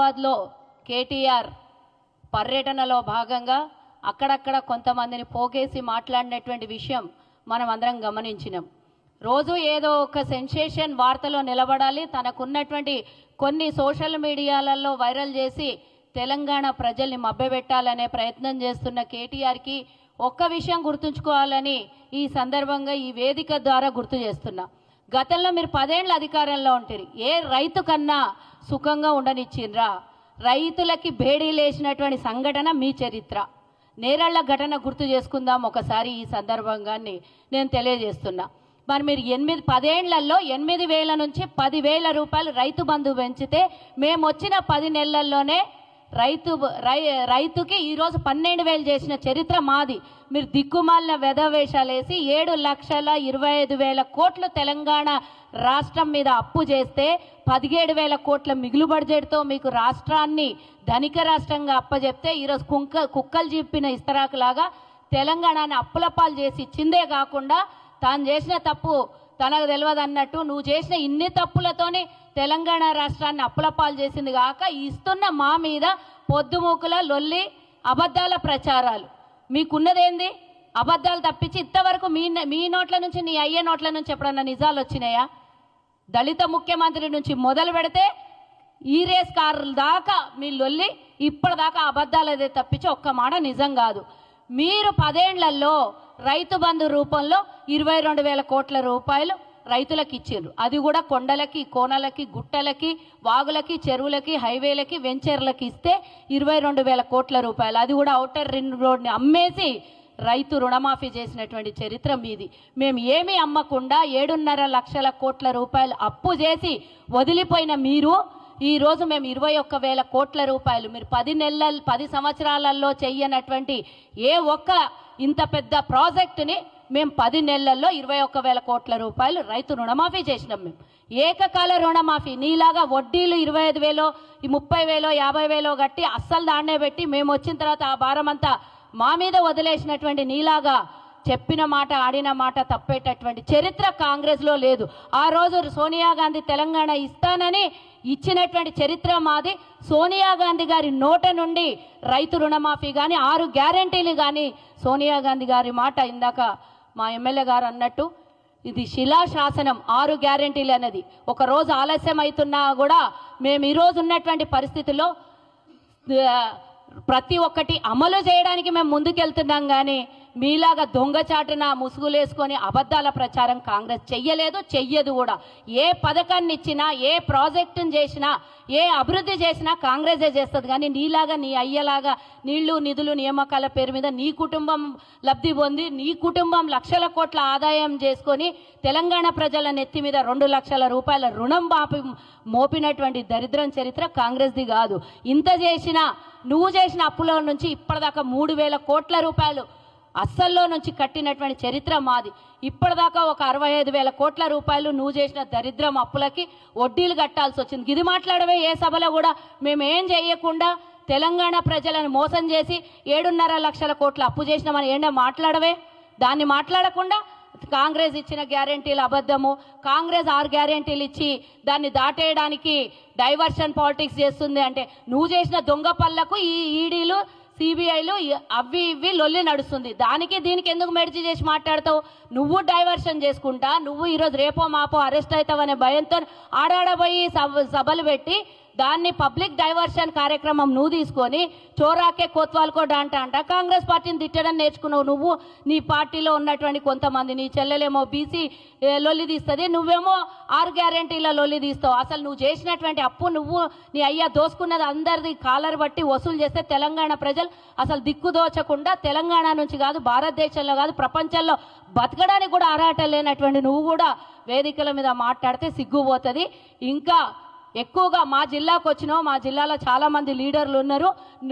హైదరాబాద్లో కేటీఆర్ పర్యటనలో భాగంగా అక్కడక్కడ కొంతమందిని పోగేసి మాట్లాడినటువంటి విషయం మనం అందరం గమనించినాం. రోజు ఏదో ఒక సెన్సేషన్ వార్తలో నిలబడాలి, తనకున్నటువంటి కొన్ని సోషల్ మీడియాలలో వైరల్ చేసి తెలంగాణ ప్రజల్ని మభ్యపెట్టాలనే ప్రయత్నం చేస్తున్న కేటీఆర్కి ఒక్క విషయం గుర్తుంచుకోవాలని ఈ సందర్భంగా ఈ వేదిక ద్వారా గుర్తు చేస్తున్నా. గతంలో మీరు 10 ఏళ్ల అధికారంలో ఉంటారు, ఏ రైతు కన్నా సుఖంగా ఉండనిచ్చిండ్రా? రైతులకి బేడీలేసినటువంటి సంఘటన మీ చరిత్ర. నేరళ్ల ఘటన గుర్తు చేసుకుందాం ఒకసారి ఈ సందర్భంగాన్ని నేను తెలియజేస్తున్నా. మరి మీరు 10 ఏళ్లలో 8,000 నుంచి 10,000 రూపాయలు రైతు బంధు పెంచితే మేము వచ్చిన 10 నెలల్లోనే రైతుకి ఈరోజు 12,000 చేసిన చరిత్ర మాది. మీరు దిక్కుమాలిన వెధవేషాలు వేసి 7,25,000 కోట్లు తెలంగాణ రాష్ట్రం మీద అప్పు చేస్తే 17,000 కోట్ల మిగులు బడ్జెట్తో మీకు రాష్ట్రాన్ని ధనిక రాష్ట్రంగా అప్పచెప్తే ఈరోజు కుక్కలు చెప్పిన ఇస్తరాకులాగా తెలంగాణని అప్పులపాలు చేసి ఇచ్చిందే కాకుండా తాను చేసిన తప్పు తనకు తెలియదు అన్నట్టు నువ్వు చేసిన ఇన్ని తప్పులతోనే తెలంగాణ రాష్ట్రాన్ని అప్పులపాలు చేసింది కాక ఇస్తున్న మా మీద పొద్దుమూకుల లొల్లి అబద్ధాల ప్రచారాలు. మీకున్నదేంది? అబద్ధాలు తప్పించి ఇంతవరకు మీ నోట్ల నుంచి నీ అయ్యే నోట్ల నుంచి ఎప్పుడన్నా నిజాలు వచ్చినాయా? దళిత ముఖ్యమంత్రి నుంచి మొదలు పెడితే ఈ రేస్ కార్ల దాకా మీ లొల్లి ఇప్పటిదాకా అబద్ధాలదే తప్పించి ఒక్క మాట నిజం కాదు. మీరు 10 ఏళ్లలో రైతు బంధు రూపంలో 22,000 కోట్ల రూపాయలు రైతులకు ఇచ్చిండ్రు. అది కూడా కొండలకి, కోనలకి, గుట్టలకి, వాగులకి, చెరువులకి, హైవేలకి, వెంచర్లకి ఇస్తే 22,000 కోట్ల రూపాయలు. అది కూడా ఔటర్ రింగ్ రోడ్ని అమ్మేసి రైతు రుణమాఫీ చేసినటువంటి చరిత్ర మీది. మేము ఏమీ అమ్మకుండా 7.5 లక్షల కోట్ల రూపాయలు అప్పు చేసి వదిలిపోయిన మీరు ఈరోజు మేము 21,000 కోట్ల రూపాయలు మీరు 10 సంవత్సరాలలో చెయ్యనటువంటి ఏ ఒక్క ఇంత పెద్ద ప్రాజెక్టుని మేము 10 నెలల్లో 21,000 కోట్ల రూపాయలు రైతు రుణమాఫీ చేసినాం. మేము ఏకకాల రుణమాఫీ. నీలాగా వడ్డీలు 25,000, 30,000, 50,000 కట్టి అస్సలు దాన్నే పెట్టి మేము వచ్చిన తర్వాత ఆ భారం అంతా మా మీద వదిలేసినటువంటి నీలాగా చెప్పిన మాట ఆడిన మాట తప్పేటటువంటి చరిత్ర కాంగ్రెస్లో లేదు. ఆ రోజు సోనియా గాంధీ తెలంగాణ ఇస్తానని ఇచ్చినటువంటి చరిత్ర మాది. సోనియా గాంధీ గారి నోట నుండి రైతు రుణమాఫీ కానీ 6 గ్యారెంటీలు కానీ సోనియా గాంధీ గారి మాట ఇందాక మా ఎమ్మెల్యే గారు అన్నట్టు ఇది శిలాశాసనం. 6 గ్యారెంటీలు అన్నది ఒక రోజు ఆలస్యం అవుతున్నా కూడా మేము ఈరోజు ఉన్నటువంటి పరిస్థితుల్లో ప్రతి ఒక్కటి అమలు చేయడానికి మేము ముందుకెళ్తున్నాం. కానీ మీలాగా దొంగచాటున ముసుగులేసుకొని అబద్ధాల ప్రచారం కాంగ్రెస్ చెయ్యలేదు, చెయ్యదు కూడా. ఏ పథకాన్ని ఇచ్చినా, ఏ ప్రాజెక్టును చేసినా, ఏ అభివృద్ధి చేసినా కాంగ్రెసే చేస్తుంది. కానీ నీలాగా నీ అయ్యలాగా నీళ్లు నిధులు నియామకాల పేరు మీద నీ కుటుంబం లబ్ధి పొంది నీ కుటుంబం లక్షల కోట్ల ఆదాయం చేసుకొని తెలంగాణ ప్రజల నెత్తి మీద 2 లక్షల రూపాయల రుణం మోపినటువంటి దరిద్రం చరిత్ర కాంగ్రెస్ది కాదు. ఇంత చేసినా నువ్వు చేసిన అప్పుల నుంచి ఇప్పటిదాకా 3,000 కోట్ల రూపాయలు అస్సల్లో నుంచి కట్టినటువంటి చరిత్ర మాది. ఇప్పటిదాకా ఒక 65,000 కోట్ల రూపాయలు నువ్వు చేసిన దరిద్రం అప్పులకి వడ్డీలు కట్టాల్సి వచ్చింది. ఇది మాట్లాడవే ఏ సభలో కూడా మేమేం చేయకుండా తెలంగాణ ప్రజలను మోసం చేసి 7.5 లక్షల కోట్ల అప్పు చేసినామని ఏంటో మాట్లాడవే. దాన్ని మాట్లాడకుండా కాంగ్రెస్ ఇచ్చిన గ్యారెంటీలు అబద్ధము, కాంగ్రెస్ 6 గ్యారెంటీలు ఇచ్చి దాన్ని దాటేయడానికి డైవర్షన్ పాలిటిక్స్ చేస్తుంది అంటే నువ్వు చేసిన దొంగ పళ్ళకు ఈ ఈడీలు సిబిఐలు అవి ఇవి లొల్లి నడుస్తుంది. దానికి దీనికి ఎందుకు మెర్జీ చేసి మాట్లాడతావు? నువ్వు డైవర్షన్ చేసుకుంటా నువ్వు ఈరోజు రేపో మాపో అరెస్ట్ అవుతావనే భయంతో ఆడాడబోయి సభలు పెట్టి దాన్ని పబ్లిక్ డైవర్షన్ కార్యక్రమం నువ్వు తీసుకొని చోరాకే కోత్వాల్కో అంట కాంగ్రెస్ పార్టీని తిట్టడం నేర్చుకున్నావు. నువ్వు నీ పార్టీలో ఉన్నటువంటి కొంతమంది, నీ చెల్లెలేమో బీసీ లొల్లి తీస్తుంది, నువ్వేమో 6 గ్యారెంటీల లొల్లి తీస్తావు. అసలు నువ్వు చేసినటువంటి అప్పు నువ్వు నీ అయ్యా దోసుకున్నది అందరిది కాలర్ బట్టి వసూలు చేస్తే తెలంగాణ ప్రజలు అసలు దిక్కుదోచకుండా తెలంగాణ నుంచి కాదు, భారతదేశంలో కాదు, ప్రపంచంలో బతకడానికి కూడా ఆరాటం లేనటువంటి నువ్వు కూడా వేదికల మీద మాట్లాడితే సిగ్గుపోతుంది. ఇంకా ఎక్కువగా మా జిల్లాకు వచ్చినావు. మా జిల్లాలో చాలా మంది లీడర్లు ఉన్నారు.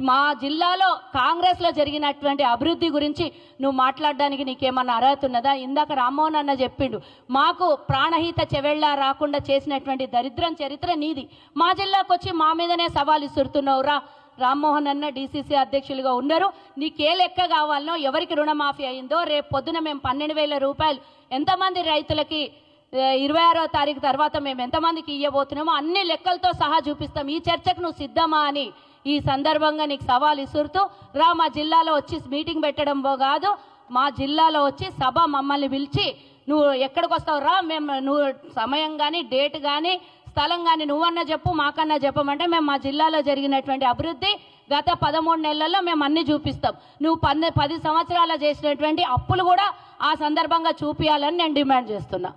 మా జిల్లాలో కాంగ్రెస్లో జరిగినటువంటి అభివృద్ధి గురించి నువ్వు మాట్లాడడానికి నీకేమన్నా అర్హత ఉన్నదా? ఇందాక రామ్మోహన్ అన్న చెప్పిండు, మాకు ప్రాణహిత చెవెళ్ళ రాకుండా చేసినటువంటి దరిద్రం చరిత్ర నీది. మా జిల్లాకు వచ్చి మా మీదనే సవాలు ఇస్తుతున్నావురా. రామ్మోహన్ అన్న డీసీసీ అధ్యక్షులుగా ఉన్నారు. నీకే లెక్క కావాలనో, ఎవరికి రుణమాఫీ అయిందో, రేపు పొద్దున మేము 12,000 రూపాయలు ఎంతమంది రైతులకి 26వ తారీఖు తర్వాత మేము ఎంతమందికి ఇవ్వబోతున్నామో అన్ని లెక్కలతో సహా చూపిస్తాం. ఈ చర్చకు నువ్వు సిద్ధమా అని ఈ సందర్భంగా నీకు సవాల్ ఇసురుతూ రా, మా జిల్లాలో వచ్చి మీటింగ్ పెట్టడం కాదు, మా జిల్లాలో వచ్చి సభ మమ్మల్ని పిలిచి నువ్వు ఎక్కడికి వస్తావు రా, మేము నువ్వు సమయం కానీ డేట్ కానీ స్థలం కానీ నువ్వన్నా చెప్పు, మాకన్నా చెప్పమంటే మేము మా జిల్లాలో జరిగినటువంటి అభివృద్ధి గత 13 నెలల్లో మేము అన్ని చూపిస్తాం. నువ్వు 10 సంవత్సరాల చేసినటువంటి అప్పులు కూడా ఆ సందర్భంగా చూపించాలని నేను డిమాండ్ చేస్తున్నా.